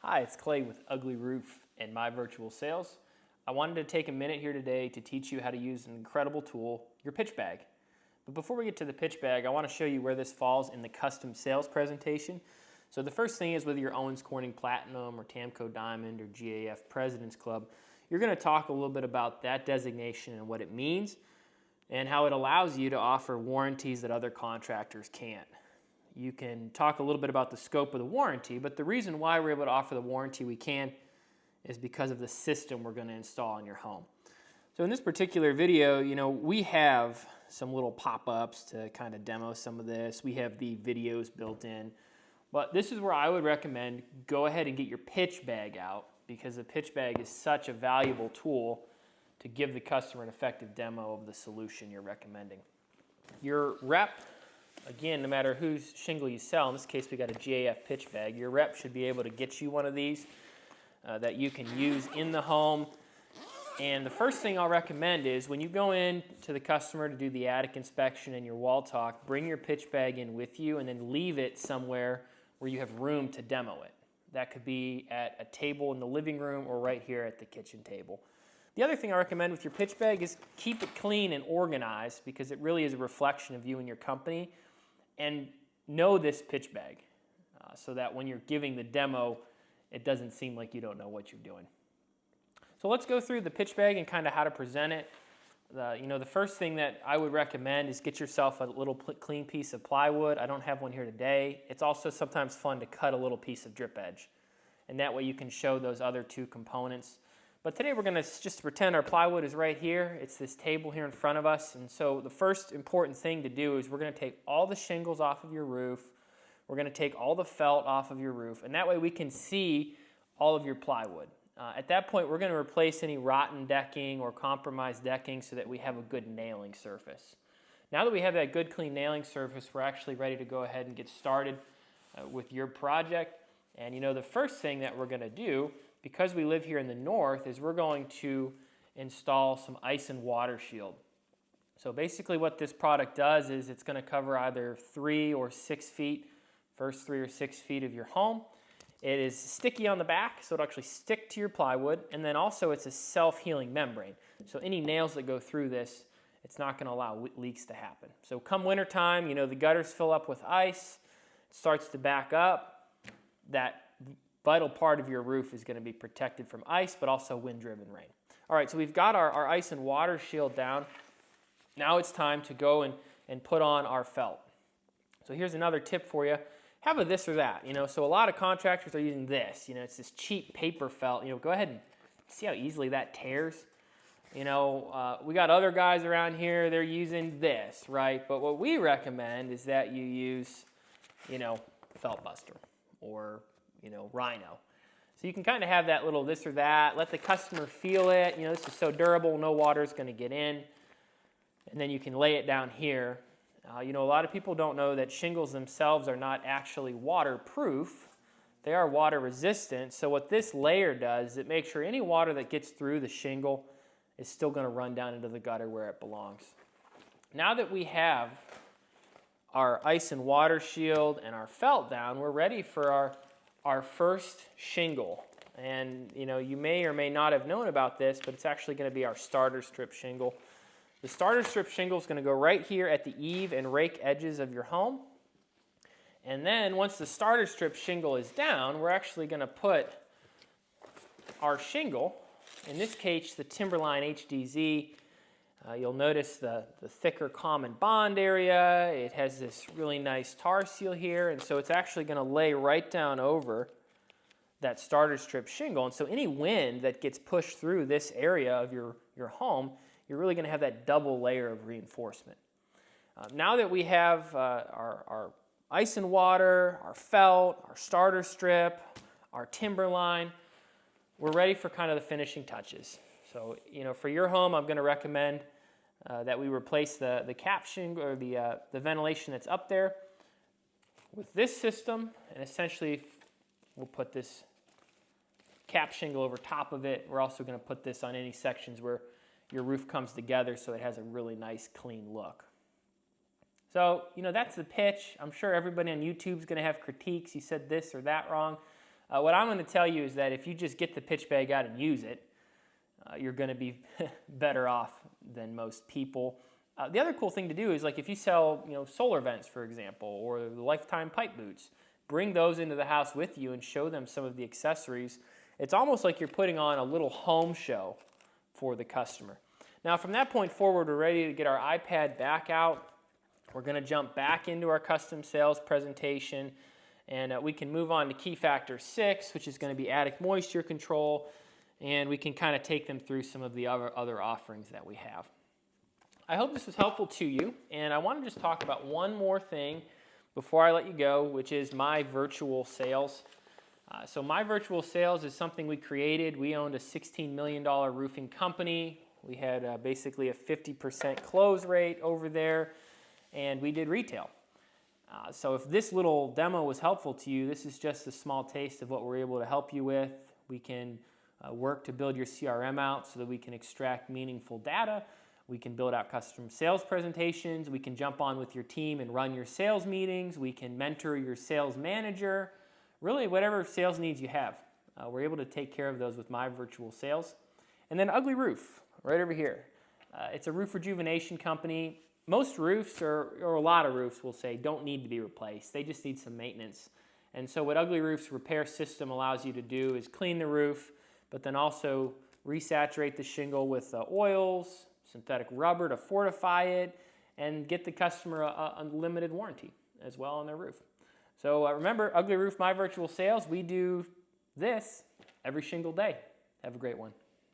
Hi, it's Clay with Ugly Roof and My Virtual Sales. I wanted to take a minute here today to teach you how to use an incredible tool, your pitch bag. But before we get to the pitch bag, I want to show you where this falls in the custom sales presentation. So the first thing is with your Owens Corning Platinum or TAMCO Diamond or GAF President's Club, you're going to talk a little bit about that designation and what it means and how it allows you to offer warranties that other contractors can't. You can talk a little bit about the scope of the warranty, but the reason why we're able to offer the warranty we can is because of the system we're going to install in your home. So in this particular video, we have some little pop-ups to kind of demo some of this. We have the videos built in, but this is where I would recommend go ahead and get your pitch bag out, because the pitch bag is such a valuable tool to give the customer an effective demo of the solution you're recommending. Your rep, again, no matter whose shingle you sell, in this case we got a GAF pitch bag, your rep should be able to get you one of these that you can use in the home. And the first thing I'll recommend is when you go in to the customer to do the attic inspection and your wall talk, bring your pitch bag in with you and then leave it somewhere where you have room to demo it. That could be at a table in the living room or right here at the kitchen table. The other thing I recommend with your pitch bag is keep it clean and organized, because it really is a reflection of you and your company. And know this pitch bag so that when you're giving the demo, it doesn't seem like you don't know what you're doing. So let's go through the pitch bag and kind of how to present it. The first thing that I would recommend is get yourself a little clean piece of plywood. I don't have one here today. It's also sometimes fun to cut a little piece of drip edge, and that way you can show those other two components. But today we're going to just pretend our plywood is right here. It's this table here in front of us. And so the first important thing to do is we're going to take all the shingles off of your roof. We're going to take all the felt off of your roof. And that way we can see all of your plywood. At that point, we're going to replace any rotten decking or compromised decking so that we have a good nailing surface. Now that we have that good clean nailing surface, we're actually ready to go ahead and get started with your project. And the first thing that we're going to do, because we live here in the north, is we're going to install some ice and water shield. So basically what this product does is it's going to cover either 3 or 6 feet, first 3 or 6 feet of your home. It is sticky on the back, so it'll actually stick to your plywood, and then also it's a self-healing membrane. So any nails that go through this, it's not going to allow leaks to happen. So come wintertime, the gutters fill up with ice, it starts to back up. That vital part of your roof is going to be protected from ice, but also wind-driven rain. All right, so we've got our ice and water shield down. Now it's time to go and put on our felt. So here's another tip for you. Have a this or that. So a lot of contractors are using this. It's this cheap paper felt. Go ahead and see how easily that tears. We got other guys around here, they're using this, right? But what we recommend is that you use, Felt Buster or Rhino. So you can kind of have that little this or that, let the customer feel it. This is so durable, no water is going to get in. And then you can lay it down here. A lot of people don't know that shingles themselves are not actually waterproof. They are water resistant. So what this layer does is it makes sure any water that gets through the shingle is still going to run down into the gutter where it belongs. Now that we have our ice and water shield and our felt down, we're ready for our first shingle. And you may or may not have known about this, but it's actually going to be our starter strip shingle. The starter strip shingle is going to go right here at the eave and rake edges of your home. And then once the starter strip shingle is down, we're actually going to put our shingle, in this case the Timberline HDZ. You'll notice the thicker common bond area. It has this really nice tar seal here, and so it's actually going to lay right down over that starter strip shingle. And so any wind that gets pushed through this area of your home, you're really going to have that double layer of reinforcement. Now that we have our ice and water, our felt, our starter strip, our Timberline, we're ready for kind of the finishing touches. So, for your home, I'm going to recommend that we replace the cap shingle or the ventilation that's up there with this system, and essentially we'll put this cap shingle over top of it. We're also going to put this on any sections where your roof comes together so it has a really nice clean look. So, that's the pitch. I'm sure everybody on YouTube is going to have critiques. You said this or that wrong. What I'm going to tell you is that if you just get the pitch bag out and use it, you're going to be better off than most people. The other cool thing to do is, like, if you sell, solar vents, for example, or the lifetime pipe boots, bring those into the house with you and show them some of the accessories. It's almost like you're putting on a little home show for the customer. Now, from that point forward, we're ready to get our iPad back out. We're going to jump back into our custom sales presentation, and we can move on to key factor 6, which is going to be attic moisture control, and we can kind of take them through some of the other offerings that we have. I hope this was helpful to you, and I want to just talk about one more thing before I let you go, which is My Virtual Sales. So My Virtual Sales is something we created. We owned a $16 million roofing company. We had basically a 50% close rate over there, and we did retail. So if this little demo was helpful to you, this is just a small taste of what we're able to help you with. We can work to build your CRM out so that we can extract meaningful data. We can build out custom sales presentations. We can jump on with your team and run your sales meetings. We can mentor your sales manager. Really, whatever sales needs you have. We're able to take care of those with My Virtual Sales. And then Ugly Roof, right over here. It's a roof rejuvenation company. Most roofs, or a lot of roofs, will say don't need to be replaced. They just need some maintenance. And so what Ugly Roof's repair system allows you to do is clean the roof, but then also resaturate the shingle with oils, synthetic rubber to fortify it, and get the customer a unlimited warranty as well on their roof. So remember, Ugly Roof, My Virtual Sales, we do this every single day. Have a great one.